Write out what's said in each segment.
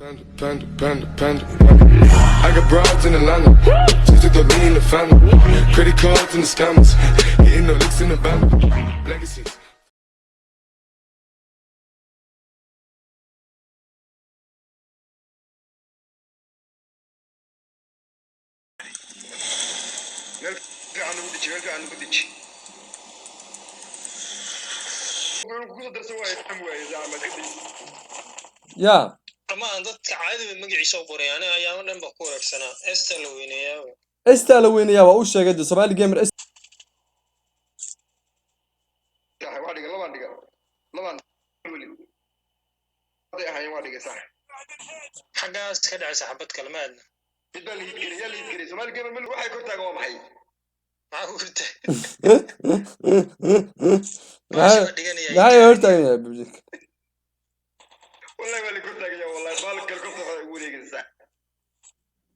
Panda. I got broads in Atlanta. Just took the lean in the family. Credit cards and the scammers. Hitting the licks in the band. Legacies. يا ما dadka caadiga magaciisa u qoray aniga ayaa dhan ba ku wareersanaa esta la weyneeyaa استا لو وين يا waa u sheegay de Somali gamer xaggaas ka dhacaysa xabad kalmaadna maxaa urta maxay hortaagaya bujik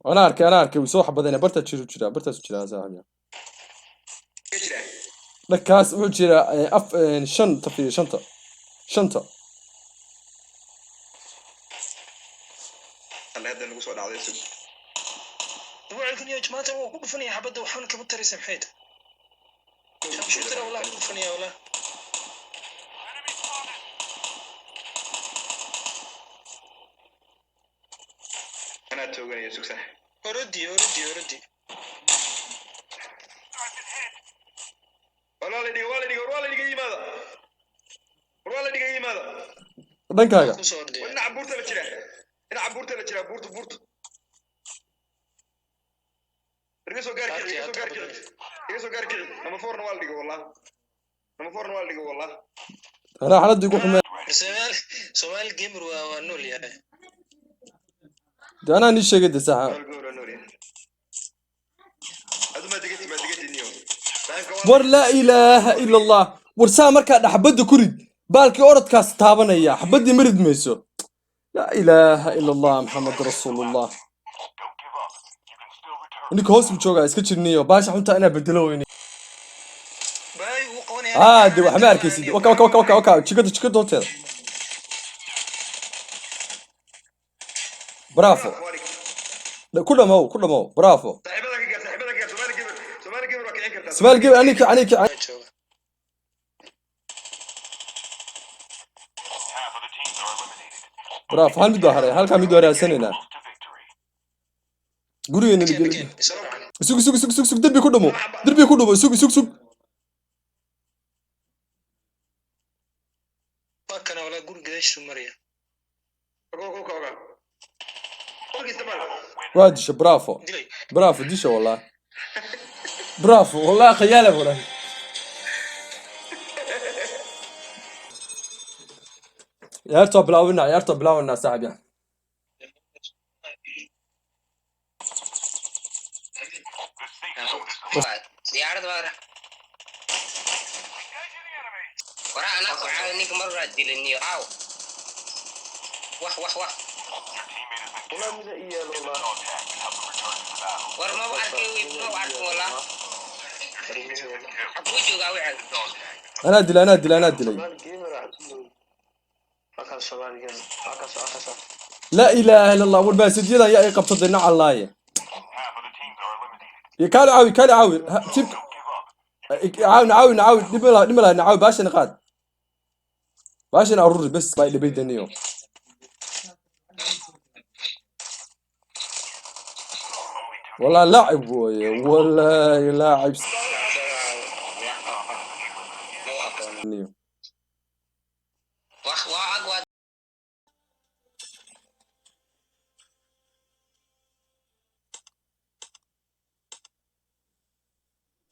انا arkay uu soo xabadayna barta jira saaxiib dhankaas wuxuu jira af shanta وعدني يا جماعة هو كل فني حبده وحن كم تريس محيط شو ترى والله كل فني ولا أنا توقع يا سكسة أردي والله لدي ماذا dhankaaga وإن عبورت لا جرا بورت رجسو قارك لما فورنا والدي والله ana xaladii ugu xumay سؤال جيمر ونول يعني ana ni sheegay de saxa war la ilaaha illa allah war saa marka dhaxbada ku rid baalkii orodkaas taabanaya xabadii marid mayso la ilaaha illa allah muhammad rasuulullah ninka hoos u jooga iska jirniyo baasha xunta ina bedelo weyni de wax ma arkaysid waka jikada horteeda bravo ku dhamow bravo Somali gamer aniki bravo hal mid haray halka mid waraasanayna gurigeena sug derbi ku dhamo sug كان ولا قول قديش مريا وادش برافو ديشه والله برافو والله خياله ولا يا توب بلاونا صاحب يعني diyaarad wara ana ku caawinay marra diliniyo aaw wax war ma arkay wiibno arko wala aku jooga wixii انا دلي لا اله الا الله والباسديدا يا قبطدنا على الله يا كان عاوي تيب عاون نملا نعاوي باش نقاد باش نعرر بس باي اللي بيدنيو والله لاعب والله لاعب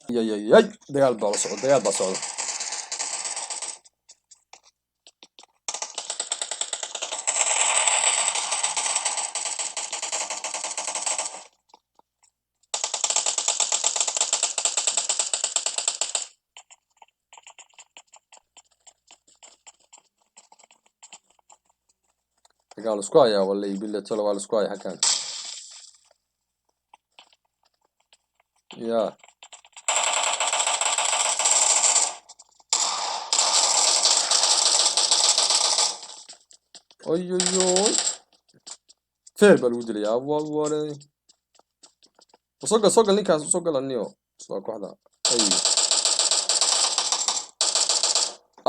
يا دجال بقى صعود قال سكوايا ولا يبي تلو على سكوايا حكان يا oy feer baa lagu dilayaa waware soo gal ninkaas soo gal aniyo soo kooxda ay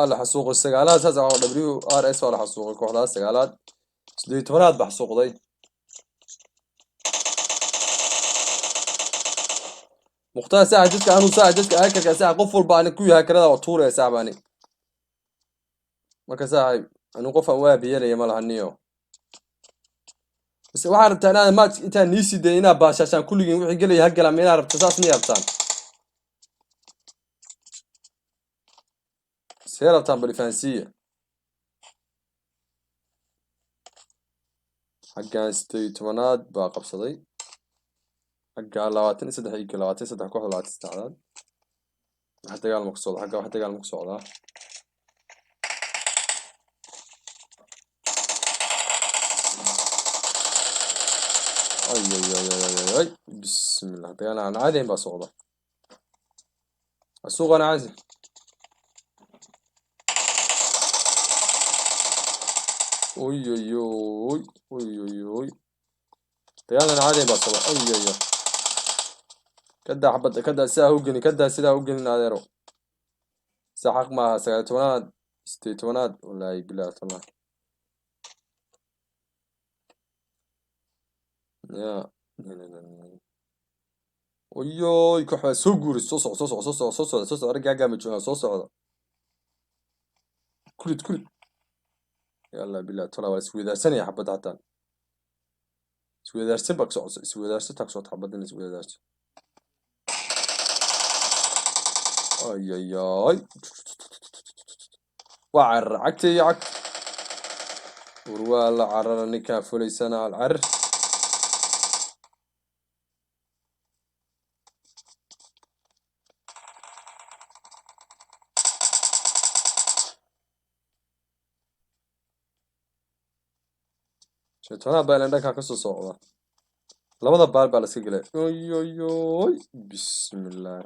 ala xasuuqay sagaalaad saas ah WRS wala xasuuqay kooxdaas sagaalaad 18aad baa xasuuqday muqtaa saaca dadka aanu saaca dadka aakarka saaca qof walba aan ku yahay karada oo tuuraya saabani marka saaca anu qof aan waa biyelaya ma lahaniyo bas waxa rabtaa inaad match inta niisi de ina baashashan kulligeen wixii galay ha galaan ina rabtaa saas ma yabtaan seerabtaan balifansiya xaggan 18aad baa qabsaday xagga 23 iyo 23 kooxda 23aad wax dagaal ma ku socdo xagga wax dagaal ma ku socdaa ay bismillah dagaal aan caadiin baa socda suuqana caadi oy dagaal aan caadiin baa socda ay kada xabad kada sidaa u gelin kada sidaa u gelin adeero saxaq ma 19aad 18aad wallahi bilaa tallah ya oy kooxda soo guuri soo socda argaaga ma jooga soo socda kurid yalla bilaa tallah waa isweedaarsanaya xabad hataan isweedaarsan baa socda isweedaarsan taag soo xabadin isweedaarsan ay waa carar cagtay cag urwaa la carara ninkaa fulaysana al carar shaytaanaha baa ilan dhankaa kasoo socda labada baal baa la iska gelay oy bismillah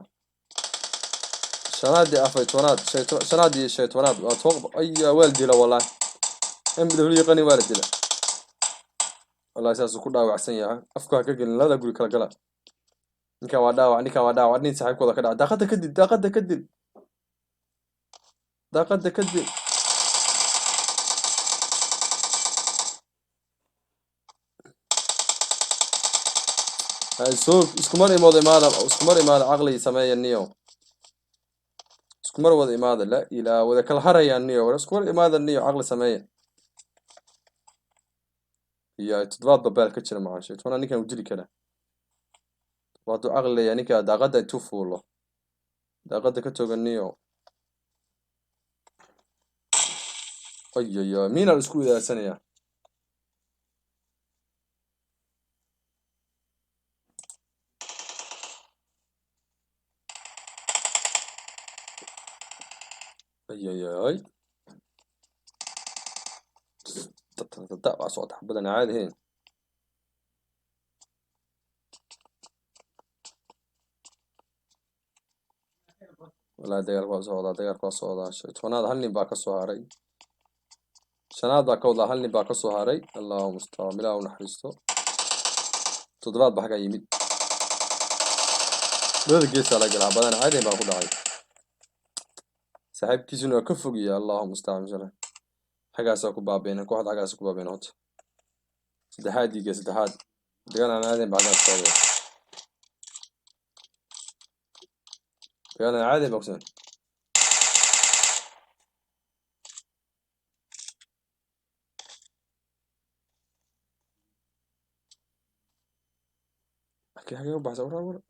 شنادي أفايتونات شنادي شيطانات أتوقع أي والدي لا والله إم بدولي قني والدي لا والله أساس كل وعسين يا أفكار كجن لا أقول كلا كلا نكا وداع عني سحب كذا كذا دقت كدل هاي سوق اسكمر إمادة عقلي سمايا النيو اسكمر وذا إمادة لا إلى وذا كل هريا النيو ولا اسكمر إمادة النيو عقل سمايا هي تضرب ببال كتير معاه شيء وانا نيكا ودري كده وادو عقلي يعني كده داقدا توفو والله داقدا كتوغ النيو أي مين الاسكو ذا سنة أي تتابع صوت حبنا عادي هين ولا دقيقة قصة شيطان هذا هلني باك الصهاري شناد باك والله هلني باك الصهاري الله مستعان لا ونحرسته تضرب بحاجة يمين هذا جيس على قلعة بدنا عادي باخد عادي صاحب كيسونو كفوق يا الله مستعان جل حاجة ساكو بابين كل واحد حاجة ساكو بابين هات سدحات دي سدحات دقيقة أنا عادي بعد الصلاة دقيقة أنا عادي بقسم أحكي حاجة وبحث ورا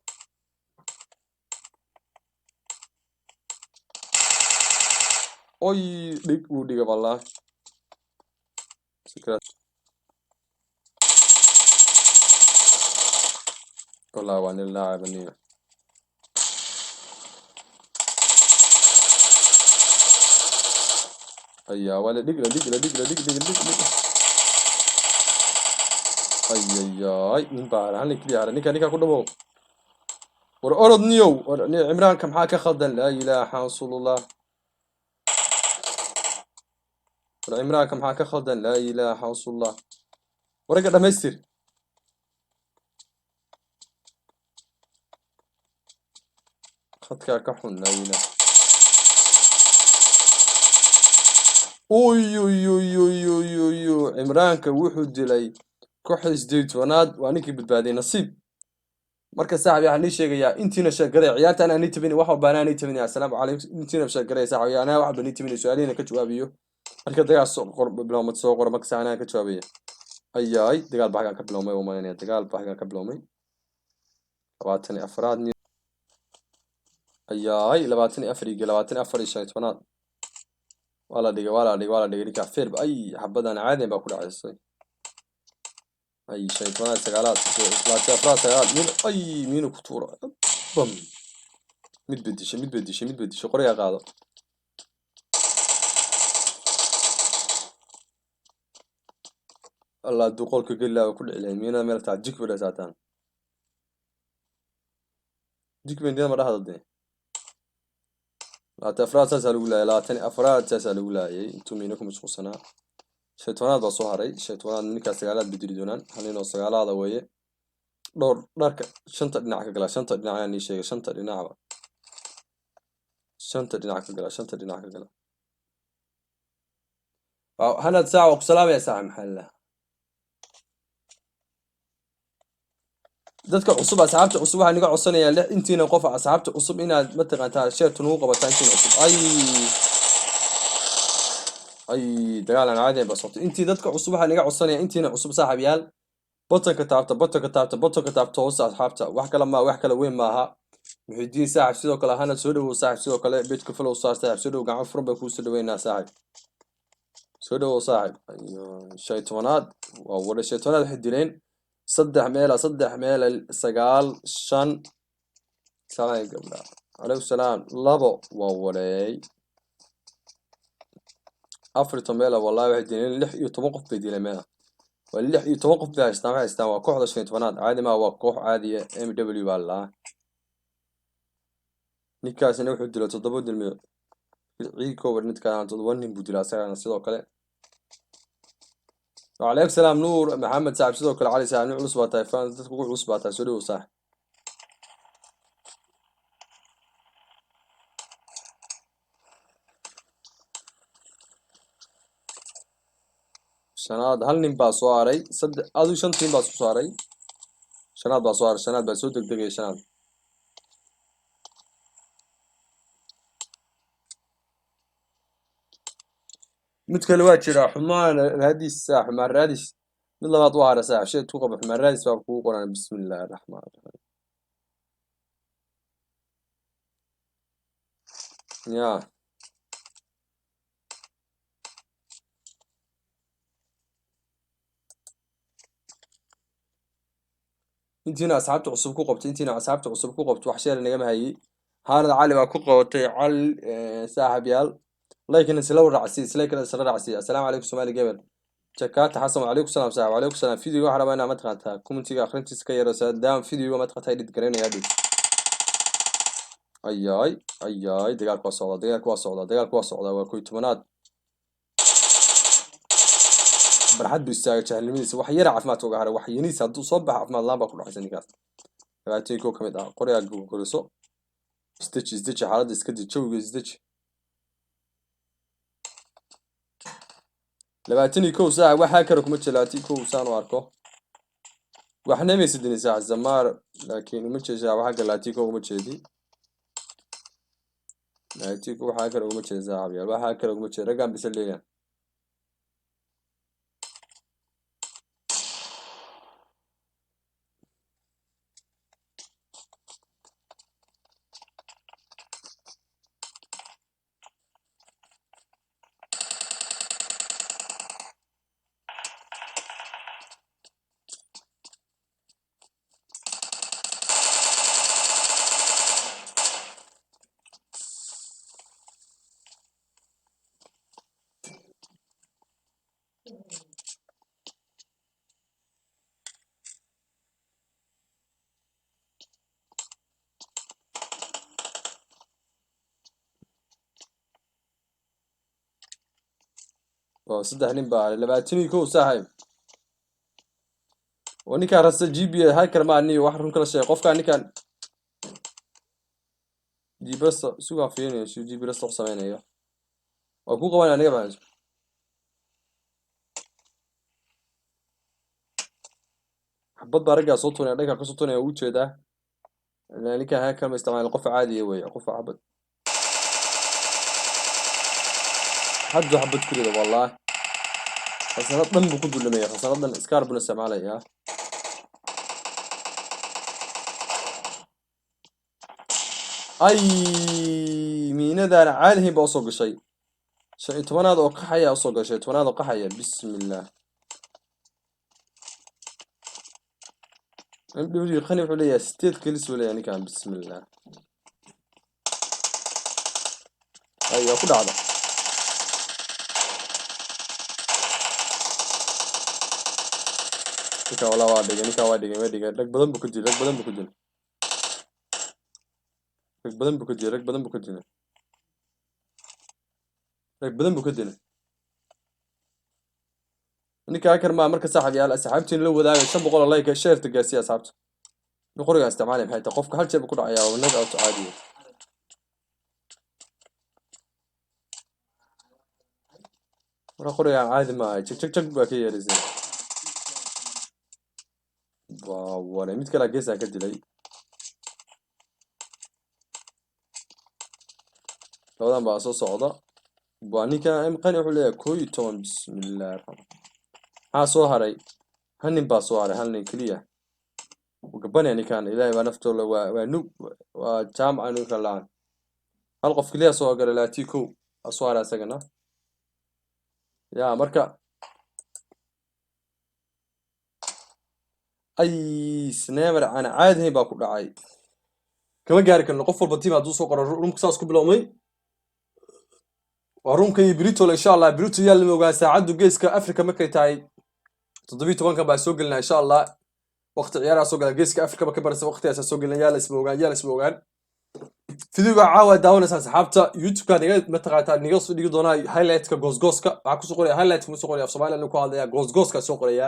أي ديك وديك والله سكرات والله وان اللاعب النية أيا ولا ديك أي من بعد هنيك لي على نيكا كله مو ورأرض نيو عمران كم حاجة خدا لا إله إلا الله عمران كم حاجة خدا لا إله إلا الله ورقة دمستر خدك كحون ناينا اوي اوي اوي اوي اوي اوي اوي عمرانك وحو دلي كوحد سديد وناد وانيكي بدبادي نصيب marka saaxib yaa ni sheegaya intiina sheegaday ciyaarta ana ni tabini wax walba ana ni tabini assalaamu calaykum intiina sheegaday saaxib yaa ana wax bani tabini su'aaliina ka jawaabiyo marka dagaal soo qor biloomad soo qor marka saana ka jawaabiyo ayay dagaal baagan ka biloomay oo maanaya dagaal baagan ka biloomay 24 afraad ni ayay 24 iyo 24 iyo 15 wala dhigay ninka feer ay xabadan caadi baa ku dhacaysay أي شيطان سجالات لا تفرع سجالات مين أي مين كتورة بم مد بديش قرية قاعدة الله دقول كقلة وكل علم مين أنا مرتاح جيك ولا ساعتان جيك من دين مرة هذا الدين لا تفرع تسألوا لا لا تاني أفراد تسألوا لا أنتم مينكم مش خصنا شيطانات baa soo haray shaytaan ninka sagaalaad bidiri doonaan halino sagaalaada weeye dhowr dharka shanta dhinac ka gala shanta dhinac ayaan ii sheegay shanta dhinacba shanta dhinac ka gala hanad saaca ku salaamaya saaca maxalla dadka cusub asxaabta cusub waxaan iga codsanayaa intiina qof asxaabta cusub inaad ma taqaantaa sheertu nagu qabataan intiina cusub ay dagaalan caadi ah basoo intii dadka cusub waxaan iga codsanaya intiina cusub saaxiibayaal botanka taabta hoos asxaabta wax kale weyn maaha muxidiin saaxiib sidoo kale hana soo dhawow saaxiib sidoo kale bedka follow star saaxiib soo dhawow gacan furan baa kuu soo dhaweynaa saaxiib soo dhawow saaxiib shaytoonaad waa wada shaytoonaad waxay dileen saddex meel 9 5 salaam gabdha alaykum salaam labo waa wareey أفريقيا ميلا والله واحد دينين لح يتوقف بديله ميلا واللح يتوقف بها استمع وكوح شوية فناد عادي ما هو كوح عادي ام دبليو والله نيكاس إنه يحد له تضبط المية عيكو ورنت كان تضوني بدلا سعر نصيده وكله وعليكم السلام نور محمد سعد سيده وكله علي سعد نور عصبة تايفان تقول عصبة تسوده صح شناد هل نين باسواري صد أدو شنتين باسواري شناد باسوار شناد باسود دقيقة شناد متكلوات شرا حمان هذه الساعة حمان رادس من الله أطوار ساعة شيء توقف حمان رادس فأقول قرآن بسم الله الرحمن الرحيم يا انتينا أصحابت عصب كوقبت انتينا أصحابت عصب كوقبت وحشير النجمة هاي هذا عالي ما كوقبت على ساحب يال لكن سلو رعسي سليك سر رعسي السلام عليكم سمالي قبل شكات حسن عليكم السلام ساحب عليكم السلام فيديو واحد ما أنا ما تقطع كومنتي آخرين تسكير رسالة دام فيديو ما تقطع يدي تقرين يا دي أي دقيقة كواسعة وكوي تمنات برحد بيستاهل شهلميس وح يرعف ما توقع على وح ينيس هدو صبح عف ما الله بكل حسن نقاس فاتيكو كمدا قرية كورسو استيتش حالد اسكدي تشوي استيتش لبعتني كو ساعة وح هكرك متشلاتي كو سانو أركو وحنا ميسدني ساعة الزمار لكن متش ساعة وح لاتيكو متشدي لاتيكو وح هكرك متش ساعة بيا وح هكرك متش رقم بسلينا صدق نبى لبعتني كو ساعة ونكان رأس GB هاي كرماني واحد من كل شيء قف كان نكان جي بس سوق فيني شو جي بس تقصمين أيوه وأكو قوان أنا بعد حبض برجع صوتوني أرجع كصوتوني وجه ده يعني كان هاي كلمة استعمال القف عادي ويا قف عبد حد حبت كذا والله بس أنا ضم بكل اللي مية بس أنا ضم إسكار بنسمع عليها أي مين ده أنا عاد هي بوصل شيء شيء تمناد أو قحية أوصل شيء تمناد أو قحية بسم الله بدي خليني أقول لي ستيت كيلس ولا يعني كان بسم الله أيوة كل هذا نكا ولا واحد نكا واحد لك بدن بكجي لك بدن بكجي لك بدن بكجي لك بدن بكجي لك بدن بكجي نكا أكر ما مركز صاحب يا أصحابتي لو ذا شاب بقول الله يكشر تجاسي أصحابته نقول يا استعمالي بهاي تقفك هل شيء بكل عيا والناس أو عادية ونقول يا عادي ما هاي تك باكي يا رزين واو ولا ميت كلا جيسا كدلي لو بقى صوصة واني كان امقاني وحولي كوي تون بسم الله الرحمن ها صوهري هنن با صوهري هنن كليا وقبان يعني كان إلهي بنفتو ونوب وجامعة نوك اللعان هلقف كليا صوهر لا تيكو أصوهر أساقنا يا مركا أي سنامر أنا عاد هي باكو دعاي كما قارك أن قفل بطيمة دو سوق روم كساس كبلومي وروم كي بريتو إن شاء الله بريتو يالي موغا ساعدو جيسكا أفريكا مكري تاي تضبي توانكا با سوقلنا إن شاء الله وقت عيارة سوقنا جيسكا أفريكا مكبرس وقت ياسا سوقلنا يالس موغان فيديو عاوة داونا صاحبتا يوتيوب كان متقاطع نيغوس فيديو دونا هايلايت كغوزغوسكا waxaa ku soo qoraya highlight ku soo qoraya Soomaaliland ku hadlaya goosgooska soo qoraya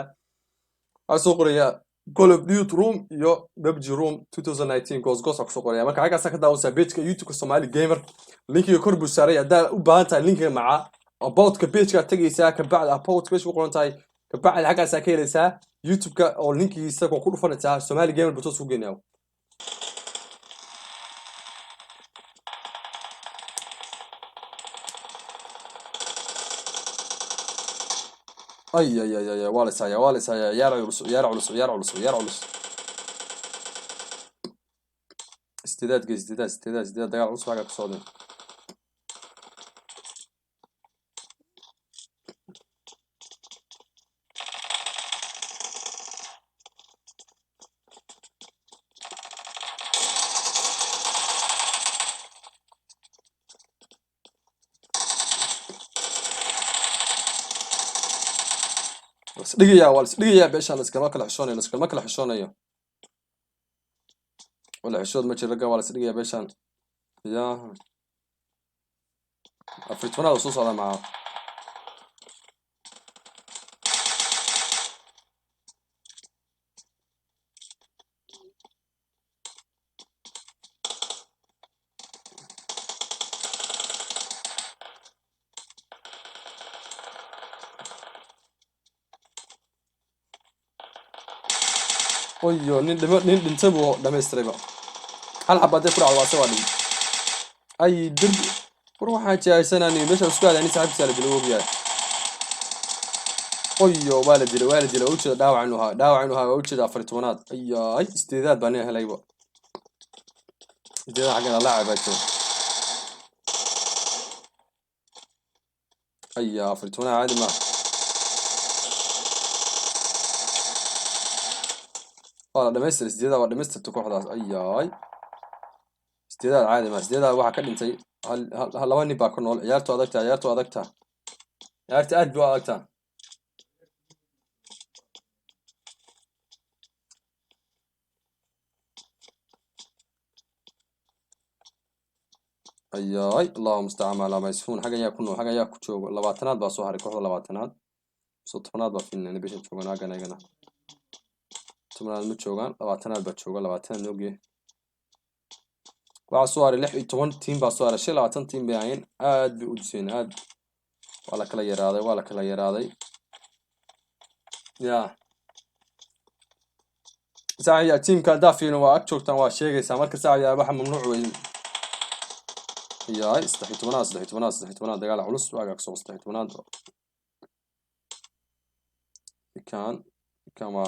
soo qoraya Call of Duty Room iyo PUBG Room 2019 goosgooska ku soo qoraya marka halkaas ka daawanaysa page-ka YouTube Somali Gamer linkiga kor buu saaray hadaa u baahan tahay linkiga maca about-ka page-ka tagaysa ka bacda about meesha ku qoran tahay ka bacda halkaas ka helaysa YouTube-ka oo linkigiisa ku dhufanaysa Somali Gamer buu soo geenayo أي والس هيا يا رعلس استداد دقال عرس حاجة كسودين بس دقيقة بإيش أنا سكر ما كل حشوني أيه ولا حشود ما تشرقة ولا دقيقة بإيش أنا يا أفريتونا وصوص على معاه أيوه ننتبه دمستري بقى هل حبادي كل على واسع وادي أي درب وروح حاجة سنة ني بس أسكال يعني ساعات سالب الوب يعني أيوه والدي لو وجه داو عنها وجه أفريتونات أيوه أي استعداد بنيها هلا يبقى استعداد حقنا لاعب أشوف أيوه أفريتونا عادي ما والله دمستر استعداد ولا دمستر تكون خلاص أيوه استعداد عادي ما استعداد واحد كان انتي هل لو اني باكون نول عيارتو ادقتها عيارتي اد بو ادقتها اي اللهم استعان على ما يسفون حاجه ياكو جوج لباتناد با سو هاري كوخدا لباتناد سو تفناد با فين بيش جوجنا غنا tobanaad ma joogaan labaatanaad baa jooga labaatanaad noogee waxaa soo haray 16 tiim baa soo haray 25 tiim bay ahayn aad bay u diseen aad waa la kala yaraaday ya saaxiya tiimka daafiina waa ag joogtaan waa sheegaysaa marka saaxiya waxa mamnuuc weyn yahay 13 dagaal culus waaga soo 13 كان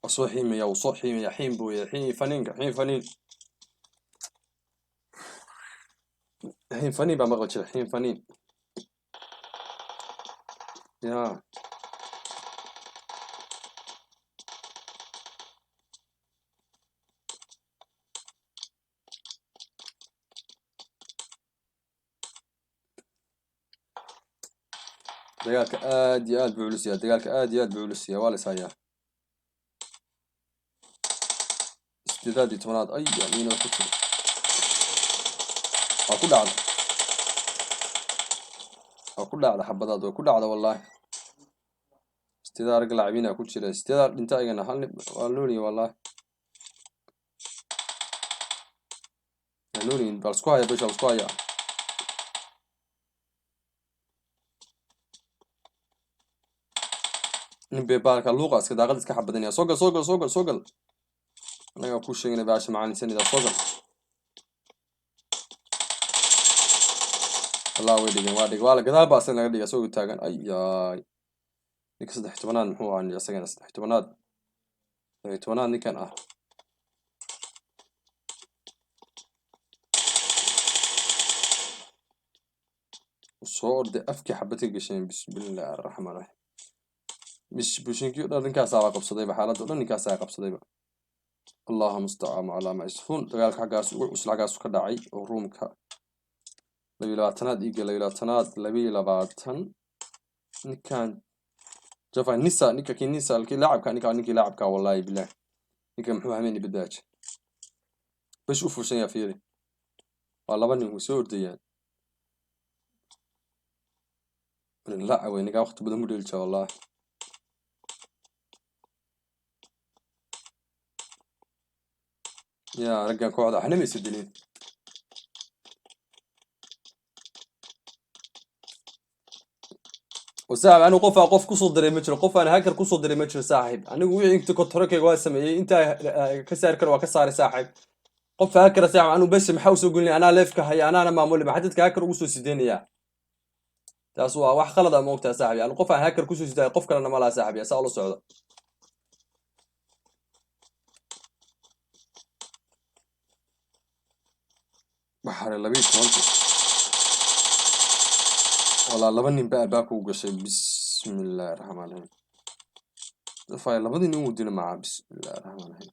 وصوحيمي يا وصوحيمي يا حين بويا حين فنين حين فنين بمغلش حين فنين يا dagaalka aad iyo aad buu culus yahay waa la ishayaa sideedaadii tobanaad ay amiina ku jiro waa ku dhacda xabadaad way ku dhacda wallaahi sideedaa rag laacibiina ku jira sideedaa dhinta ayagana hal waa looliyin wallaahi looliyin bal isku haya bisha isku haya ببالك اللغة كذا قد تسكح بدنيا صقل أنا أقول شيء أنا بعيش معاني سنة ده صقل الله ويدي ولا كذا بس أنا قدي أسوي تاجن أي نكسد احتمالات هو عن يسجن احتمالات نكن الصور ده أفكي حبتي قشين بسم الله الرحمن الرحيم مش بوشينكي ولا نكاس على قبصة ضيبة حالات ولا نكاس على قبصة ضيبة اللهم استعان على ما يصفون دقالك حقاس وصل حقاس كدعي ورومك لبي لباتناد إيجا لبي لباتن نكان جفا النساء نكا كي النساء الكي لاعب كان نكي لاعب كا والله بالله نكا محوها مني بداج بشوفوا شيء فيري والله بني وسور ديان لا وين نكا وقت بدهم مديلش والله يا رجال كوعدة احنا مسدلين وساعة أنا قف كسر دري متر قف أنا هاكر كسر دري متر صاحب أنا وعي أنت كنت تركي قاسم أنت كسر كر وكسر صاحب قف هاكر ساعة أنا بس محوس يقول لي أنا ليفك هي أنا معمول ما حدك هاكر وسو سيدين يا تاسوا واحد خلد موقت يا صاحبي أنا قف هاكر كسر سيدين قف كنا ما لا صاحب يا سأله صعود بحر اللبيب والله لبني بقى باكو قشي بسم الله الرحمن الرحيم فاي لبني نمو دينا معاه بسم الله الرحمن الرحيم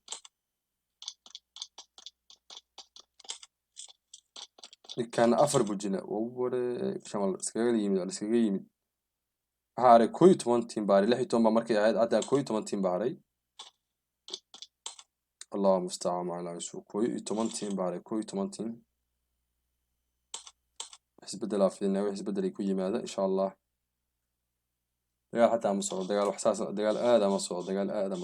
كان أفر بجنا ووري شمال سكاجي يمين ولا سكاجي يمين هاري كويت وانتين باري لحي توم بمركي عاد كويت وانتين باري الله مستعان على يسوع كويت وانتين باري كويت وانتين بدل فينا وحسب بدل يكون ماذا إن شاء الله دجال حتى مصعود دجال وحساس دجال آدم مصعود دجال آدم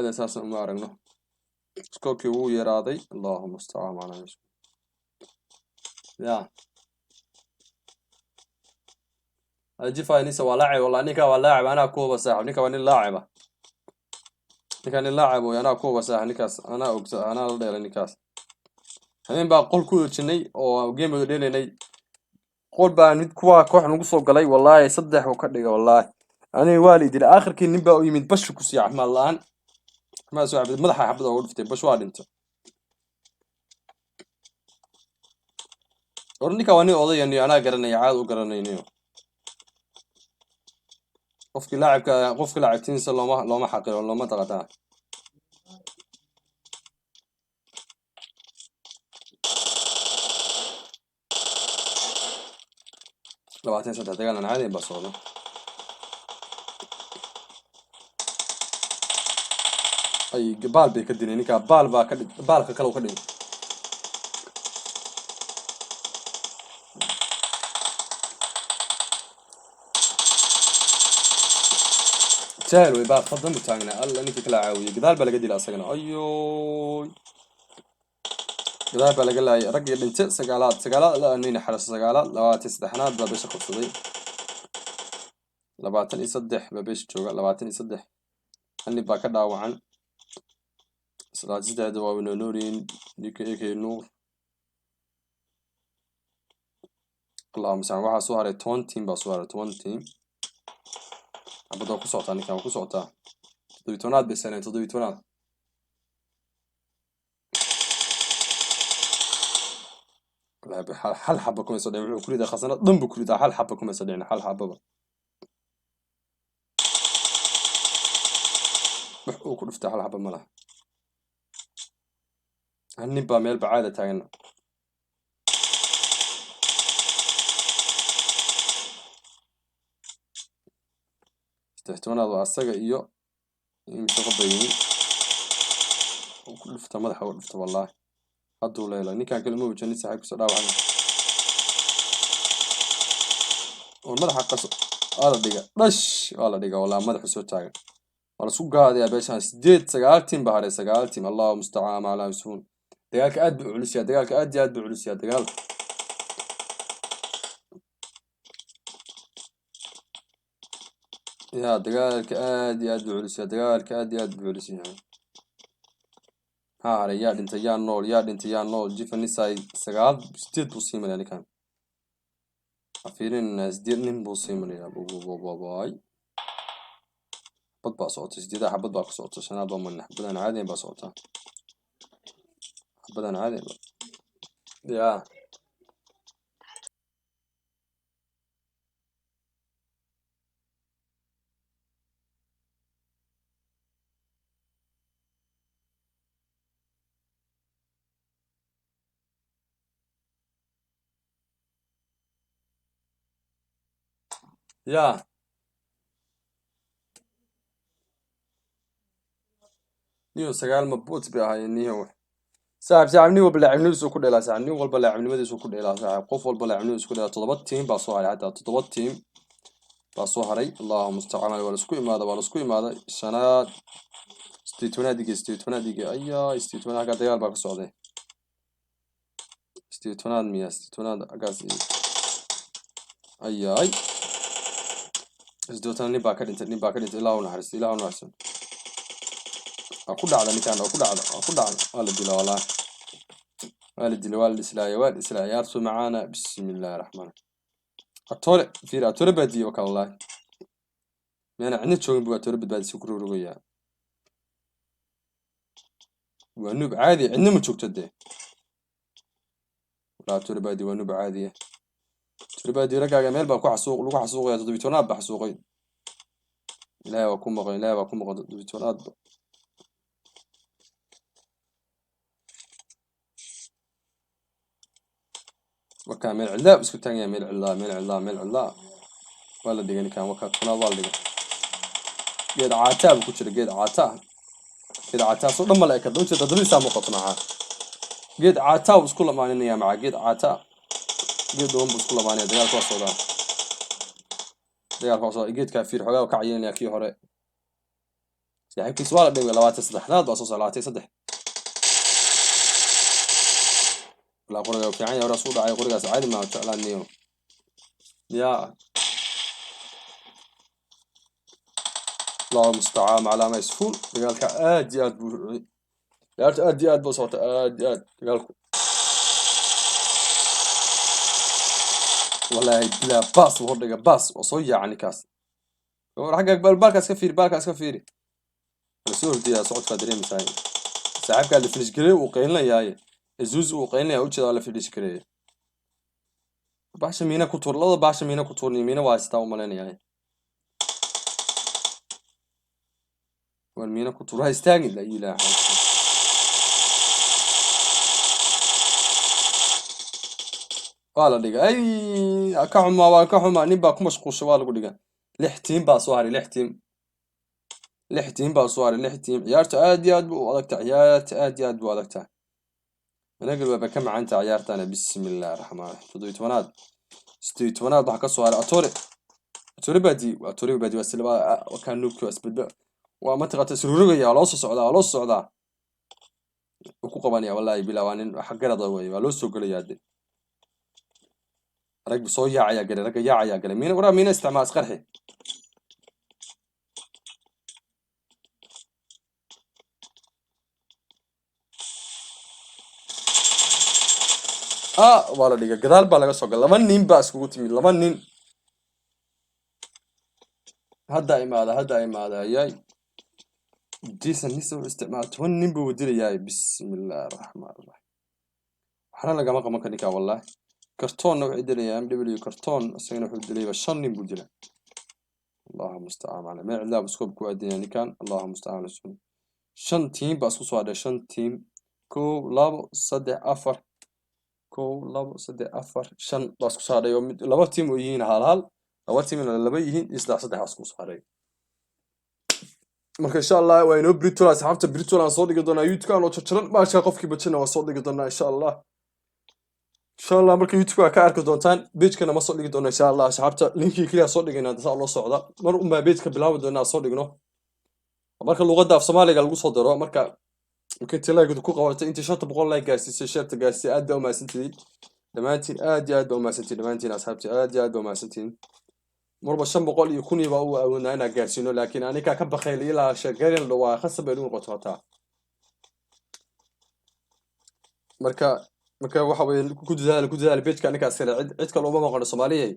أساسا ما عرفنا سكوكي هو يراضي الله المستعان على يسوع يا الجفا نيسا ولاعب والله نيكا ولاعب أنا كوبا صاحب نيكا واني لاعبة نيكا نلاعب وأنا كوبا صاحب نيكاس أنا لدير نيكاس هنين بقى قول كل شيء أو جيم وديني قول بقى نيت كوح نقصه قلي والله صدح وكذا والله أنا والدي لآخر كي نبقى يمين بشو كسيع ما الآن ما سوى عبد مدح حبض غرفتي بشوال أنت ورنيكا واني أضي إني أنا قرني عاد وقرنينيو قفك لاعب تنسى لو ما حقير ولا ما تغطاه لو عتين سنة دقيقة أنا عادي بس والله أي بال بيكدني نيكا بال باكد بالك كلو كدني سهل ويبال خدم بتاعنا الله نيكي كلا عاوي قدال بلا قدي لا سجنا أيوه قدال بلا قلا رجع بنت سجالات لا نين حرس سجالات لا تستحنات ببيش قصدي لبعتن يصدح ببيش جوجا لبعتن يصدح أني باكد عن صلاة زد وابن نورين ديك نور اللهم صل على سوهر 20 تيم بسوهر 20 تيم بدو ku socotaa ninkan ku socotaa 17aad bay saneen 17aad laab hal xabba kuma soo dhicin wuxuu ku ridaa khasnad dhan buu ku ridaa hal xabba kuma soo dhicin hal xabbaba wuxuu ku dhuftaa hal xabba ma laha nin baa meel bacaada taagan 17aad waa asaga iyo imisa qobayni ku dhufta madaxa u dhufta wallahi hadduu leeyahay ninkan kale ma wajani saaxiib ku soo dhaawacay oo madaxa qaso ala dhiga dhash ala dhiga wallahi madaxu soo taagan wala soo gaadaya beeshan 8 9 bahare 9 Allahu musta'an ala usun dagaalka aad buu culus yahay dagaalka aad iyo aad buu culus yahay dagaalka يا دقالك آد يا دعولس يا دقالك آد يا دعولس يعني ها ريال انت يا نول جيف النساء سقال ستيد بوسيمن يعني كان عفيرين الناس دير نين بوسيمن يا بو باي بطبع صوت جديدة حبط باك صوت عشان هذا من بدنا عادي بصوتها بدنا عادي يا يا نيو سقال مبوط بها نيو ساعب نيو بلاعبني سو كدلا ساعب نيو والبا لاعبنimada soo kudheela saaxib qof walba لاعبnimada isku dheela 7 team baa soo haray hada 7 team baa soo haray Allahu musta'an wala isku imaada shanaad استيتوناديجي أيا استيتونا قاعد ديال باك السعودية استيتوناد مية استيتوناد أقاسي أي استيتوناد نباكر انت لا ونحرس أقول على مكان أقول على والد الإسلاء يارسو معانا بسم الله الرحمن الرحيم أطول بدي وكال الله يعني عندي شو بقى أطول بدي سكرو رجيا ونوب عادي عندنا متشوك تدي لا أطول بدي ونوب عادية أطول بدي رجع جمال بقى لو حسوق يا تبيتونات بحسوقين لا وكم مغين تبيتونات وكامل علا بس كنت تاني ميل علا ولا دقني كان وكان والله قيد عتاب كنت قيد عتاب صوت لما لا يكدون تدري سامو قطناها قيد عتاب بس كل ما نيا مع قيد عتاب قيد دوم بس كل ما نيا ديال فاصل قيد كافير حقا وكعيين يا كي هوري يعني كي سؤال دغ لوات صدح لا دو صلاتي صدح لا قريه في عين رسول عي قريه عادي ما تعلانيو يا الله المستعان على ما يسفون قالك اديات اديات بصوت اديات قالك والله بلا باص وهرجع باص وصويا يعني كاس حقك بالكاس كفيري رسول دي صوت فادرين مساي ساعب قال في الجري وقيلنا ياي الزوز وقيلنا وجه على في الجري باش مينا كتور لا باش مينا كتور مينا واسطه وملنا ياي والمينا كتور هايستاغي لا اله قال دغ اي كحما نبا كمشقوش waa lagu dhiga 6 team baa soo haray 6 team lix tiim baa soo haray lix tiim ciyaartu aad iyo aad bu u adagtahay ciyaarta aad iyo aad bu u adagtahay anagal waaba ka macanta ciyaartana bismillahi raxmaan raxiim 17aad 18aad waxa ka soo haray atore badi waa silba kan nuubki waa isbadba waa mataqata sururugaya waa loo soo socdaa ku qabanaya wallahi bilaa waa nin waxa garada way waa loo soo galayaa de rag soo yaacaya galay rag yaacaya galay miina isticmaal isqarxi waa la dhigay gadaal baa laga soo galay laba nin baa iskugu timid laba nin hadda imaada ayay diisan nisa u isticmaal 10 nin buu dilayaa bismillahi raxmaan raxiim waxna lagama qaban karin ka wallahi kartoonna wuxuu dilayaa MW kartoon asagana wuxuu dilayay 5 nin buu dilay Allahu musta'an ala ma cilaab iskoob ku aadinay ninkan Allahu musta'an 5 team baa isku soo hadhay 5 team 1 2 3 4 1 2 3 4 5 baa isku soo hadhay oo laba team oo yihiin hal laba team laba yihiin isla saddex isku soo hadhay marka insha Allah waa inoo Britola asxaabta Britola soo dhigi doonaa YouTube kan oo jarjaran maasha qofkii bajina waa soo dhigi doonaa insha Allah marka YouTube ka arki doontaan page kana ma soo dhigi doonaa insha Allah asxaabta linki kaliya soo dhigayna inta loo socda mar uma page ka bilaabi doonaa soo dhigno marka luqadda af Soomaaliga lagu soo daro marka tilaaga ku qabatay inta 500 like gaarsiisay sheerta gaarsiisay aad u maasantiin dhamaantiin aad iyo aad u maasantiin dhamaantiin asxaabta aad iyo aad u maasantiin marba 500 iyo 1000 baa u awoodnaa inaan gaarsiino laakiin aniga ka baqayl ilaa shaqayn waa khasab inuu qoto marka waxa weeye ku dadaal page ka aniga asala cid kale uma maqano Soomaaliyeey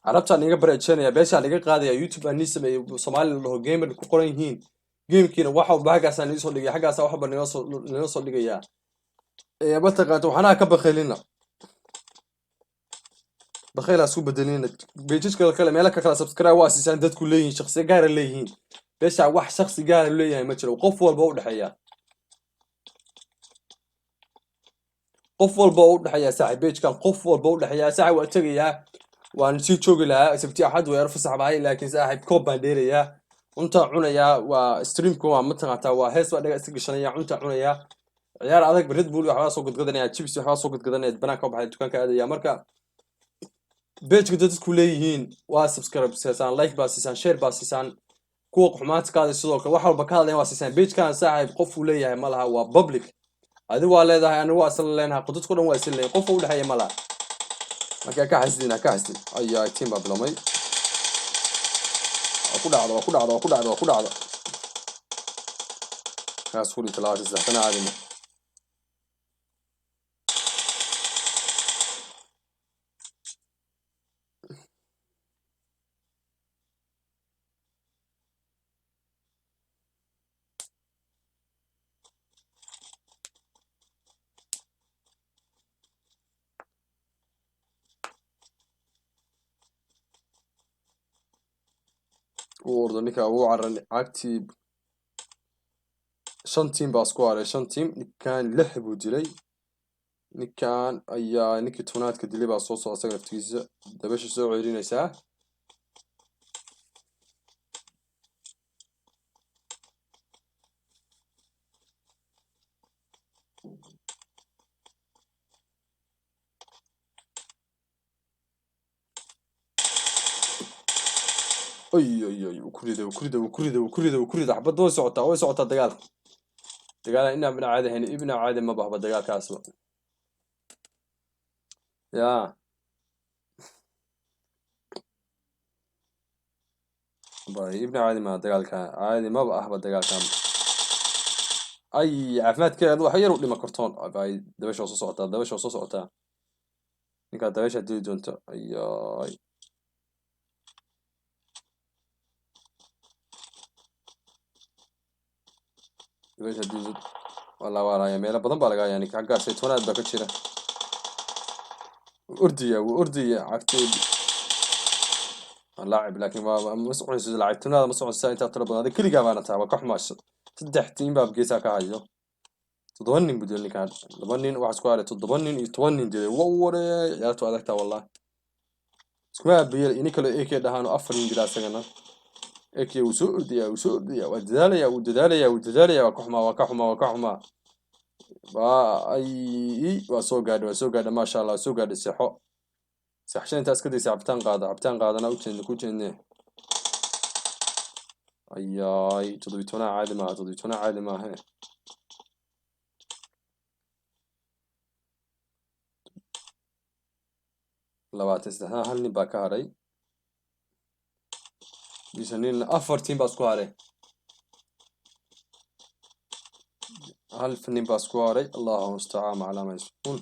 arabta aniga bareejanaya beesha aniga qaadaya YouTube aan sameeyo Soomaali loo gamer ku qoran yihiin gamekiina waxa baagaas aan soo dhigay xagaas waxa banaan soo dhigaya mataqaanto waxana ka baqaylina بخيل اسكو بدلين بيجيش كلا ميلا كلا سبسكرايب واسيسان dadku leeyihiin shakhsi gaar leeyihiin beesha wax shakhsi gaar leeyahay ma jiro qof walba u dhaxaya saaxib beejkan qof walba u dhaxaya saaxib waa tagaya waan si joogi lahaa sabti axad way arfa saxbahay laakiin saaxib koob baan dheeraya unta cunaya waa streamku waa mataqaata waa hees waa dhaga istigashanaya unta cunaya ciyaar adag Red Bull waxa soo gudgadanaya chips waxa soo gudgadanaya banaanka baxay dukaanka aadaya marka page dadku leeyihiin waa subscribe siisaan like baa siisaan share baa siisaan kuwa xumaanta ka hadlay sidoo kale wax walba ka hadlay waa siisaan page kan saaxiib qof uu leeyahay ma laha waa public adigu waa leedahay anigu waa asal leenahay qodadku dhan waa isleeyahay qof uu dhaxay ma laha marka ka xasdin ayaa team baa bilamay ku dhacdo kaas ku dhigtay saxana caadi ordo ninka uu caran active 5 team baa isku haray 5 team ninkan 6 buu dilay ninkan ayaa ninkii tunaadka dilay baa soo asaga naftiisa dabasha soo ceerinaysaa oy kurido xabad way socotaa dagaal inna ibn caadi ma bahba dagaalkaas ya bay ibn caadi ma dagaalka caadi ma bahba dagaalkan ay caafimaadkeedu wax yar u dhima kartoon bay dabasha soo socotaa ninka dabasha dili doonto ayay dabasha dili wala meelo badan baa laga yani xagga saytuunaad baa ka jira urdiya cagteed لاعب لكن ما مسؤول عن لاعبتنا هذا مسؤول عن انت ترى هذا كل جابانا تابع كحماش صدح تيم باب جيسا كهايو تضنين بدون كان تضنين واحد سكوار تضنين يتونين دي ووري يا تو ادكتا والله اسمع بيل اني كله اي كده هانو افرين جلا سغنا eki wuu soo ordaya waa dadaalaya waa ka xumaa waa soo gaadha maasha allah soo gaadha seexshan intaas ka daysa cabitaan qaadana ku jeedne ayaay 17 caadi maaha labaatan saddex hal nin baa ka haray nin 4 tiim baa isku haray hal nin baa isku haray allahu mustacaan calaa ma yasifun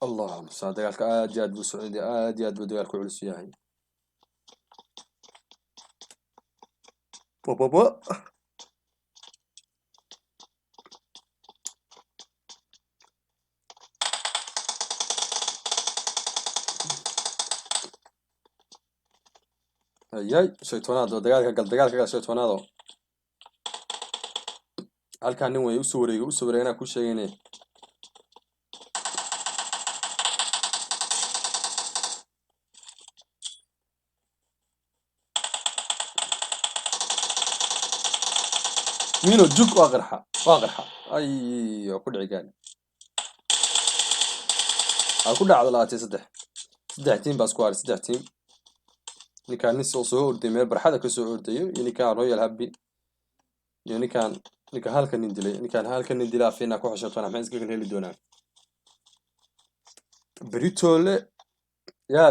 allahu mustacaan dagaalka aad iyo aad buu socday aad iyo aad buu dagaalku culus yahay ayay shaytaanaado dagaalka gal shaytaanaado halkaan nin way u soo wareegay inaan ku sheegaynay mino jug waa qarxa ay ku dhici gaani ku dhacdo 23 tiim baa isku haray 3 tiim ninkaan nin soo orday meel barxada ka soo ordayo iyo ninkaan Royal Happy iyo ninkaan halkan nin dilay afina ku xishootaan maxay iska heli doonaan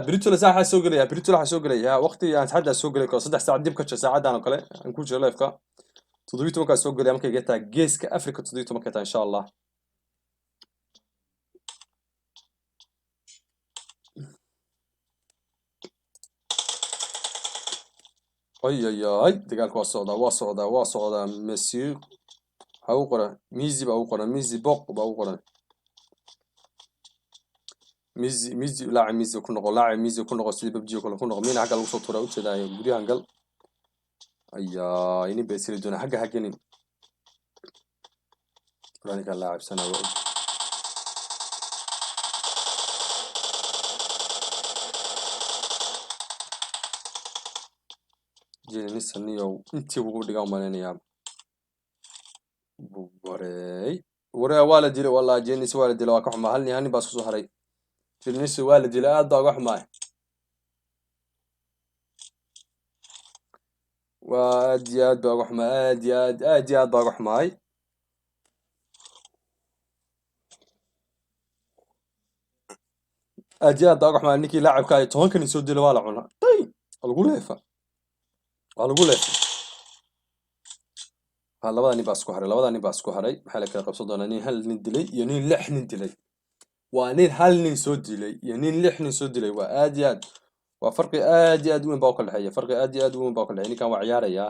Britole saaxa soo galaya waqti aan hadda soo galay ko 3 saac dib ka jira saacadan oo kale aan ku jiro live ka 17 ka soo galay markay geetaa geeska Afrika 17 ka insha Allah ay dagaalku waa socdaa Messi ha u qoran Mizi baa u qoran Mizi boq baa u qoran Mizi laacib Mizi ku noqo sidii babjiyo kale ku noqo mina xagga lagu soo tuuraa u jeedaayo guryahan gal ini beesiri doona xagga hagenin raaniga laacib sanaa jenisaniyo intii ugu dhigaa malaynayaa waree waa la dilay wallahi jenis waa la dilay waa ka xumaa hal nin baa soo haray jenis waa la dilay aad baa uga xumaa waa aad iyo aad baa uga xumaa aad iyo aad baa uga xumaay ninkii laacibka ay 10 kan soo dilay waa la cunaa lagu leefa labada nin baa isku haray maxaa la kala qabsan doonaa nin hal nin dilay iyo nin 6 nin dilay waa nin hal nin soo dilay iyo nin 6 nin soo dilay waa aad iyo aad waa farqi aad iyo aad weyn baa u kala dhaxeeya ninkan waa ciyaaraya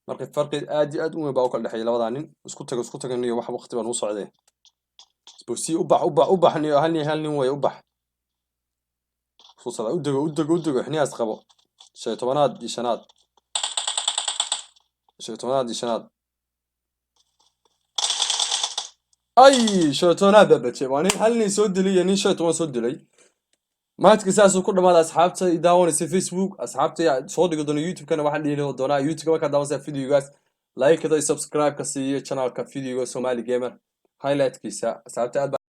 marka farqi aad iyo aad weyn baa u kala dhaxeeya labada nin isku taganiyo wax waqti baan u socday bosi u bax niyo hal nin way u bax soo sada u dago xiniyaas qabo 17 iyo 5 ay 17 babajay waa nin hal nin soo dilay iyo nin 17 soo dilay maadka saasoo ku dhamaada asxaabta i daawanaysa Facebook asxaabta soo dhigo doona YouTube kana waxaan dhihi doonaa YouTube marka daawanaysa videogaas like iyo subscribe ka siiyo channelka videoga Somali Gamer highlight kiisa asxaabta